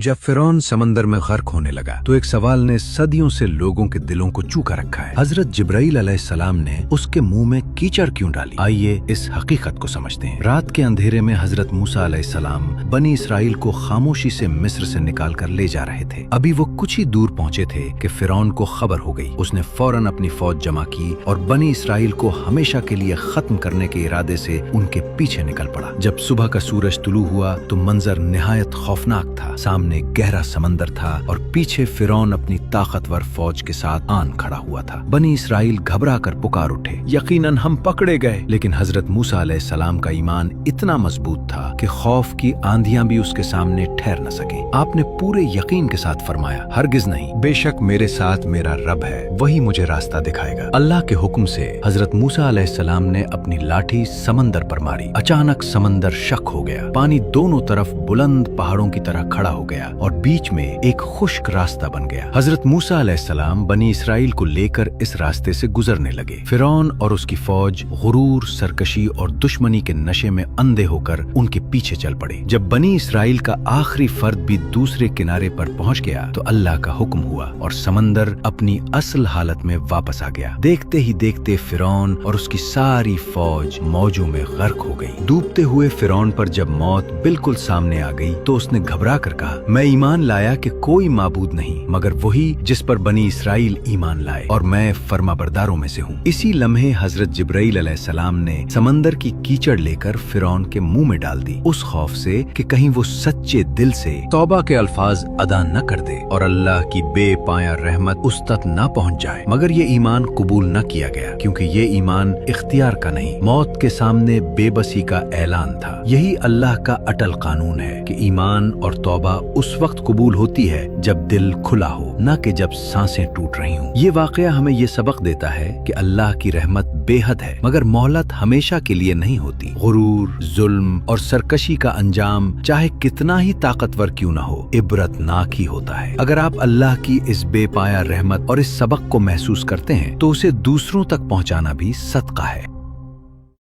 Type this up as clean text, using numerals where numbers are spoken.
जब फिरौन समंदर में गर्क होने लगा तो एक सवाल ने सदियों से लोगों के दिलों को चूका रखा है। हजरत जिब्राइल अलैहिस्सलाम ने उसके मुंह में कीचड़ क्यों डाली? आइए इस हकीकत को समझते हैं। रात के अंधेरे में हजरत मूसा अलैहिस्सलाम बनी इसराइल को खामोशी से मिस्र से निकाल कर ले जा रहे थे। अभी वो कुछ ही दूर पहुंचे थे कि फिरौन को खबर हो गई। उसने फौरन अपनी फौज जमा की और बनी इसराइल को हमेशा के लिए खत्म करने के इरादे से उनके पीछे निकल पड़ा। जब सुबह का सूरज तुलू हुआ तो मंजर निहायत खौफनाक था। सामने गहरा समंदर था और पीछे फिरौन अपनी ताकतवर फौज के साथ आन खड़ा हुआ था। बनी इसराइल घबरा कर पुकार उठे, यकीनन हम पकड़े गए। लेकिन हजरत मूसा अलैहिस्सलाम का ईमान इतना मजबूत था कि खौफ की आंधियां भी उसके सामने ठहर न सके। आपने पूरे यकीन के साथ फरमाया, हरगिज नहीं, बेशक मेरे साथ मेरा रब है, वही मुझे रास्ता दिखाएगा। अल्लाह के हुक्म से हजरत मूसा अलैहिस्सलाम ने अपनी लाठी समंदर पर मारी। अचानक समंदर शक हो गया। पानी दोनों तरफ बुलंद पहाड़ों की तरह खड़ा हो गया और बीच में एक खुश्क रास्ता बन गया। हजरत मूसा अलैहिस्सलाम बनी इसराइल को लेकर इस रास्ते से गुजरने लगे। फिरौन और उसकी फौज गुरूर, सरकशी और दुश्मनी के नशे में अंधे होकर उनके पीछे चल पड़े। जब बनी इसराइल का आखिरी फर्द भी दूसरे किनारे पर पहुंच गया तो अल्लाह का हुक्म हुआ और समंदर अपनी असल हालत में वापस आ गया। देखते ही देखते फिरौन और उसकी सारी फौज मौजों में गर्क हो गई। डूबते हुए फिरौन पर जब मौत बिल्कुल सामने आ गई तो उसने घबरा कर कहा, मैं ईमान लाया कि कोई माबूद नहीं मगर वही जिस पर बनी इसराइल ईमान लाए और मैं फर्माबरदारों में से हूँ। इसी लम्हे हजरत जिब्राइल अलैहिस्सलाम ने समंदर की कीचड़ लेकर फिरौन के मुंह में डाल दी, उस खौफ से कि कहीं वो सच्चे दिल से तौबा के अल्फाज अदा न कर दे और अल्लाह की बेपाया रहमत उस तक न पहुँच जाए। मगर ये ईमान कबूल न किया गया क्योंकि ये ईमान इख्तियार का नहीं, मौत के सामने बेबसी का ऐलान था। यही अल्लाह का अटल कानून है कि ईमान और तौबा उस वक्त कबूल होती है जब दिल खुला हो, न कि जब सांसें टूट रही हों। ये वाकया हमें ये सबक देता है कि अल्लाह की रहमत बेहद है मगर मोहलत हमेशा के लिए नहीं होती। गुरूर, जुल्म और सरकशी का अंजाम चाहे कितना ही ताकतवर क्यों न हो, इबरतनाक ही होता है। अगर आप अल्लाह की इस बेपाया रहमत और इस सबक को महसूस करते हैं तो उसे दूसरों तक पहुंचाना भी सदका है।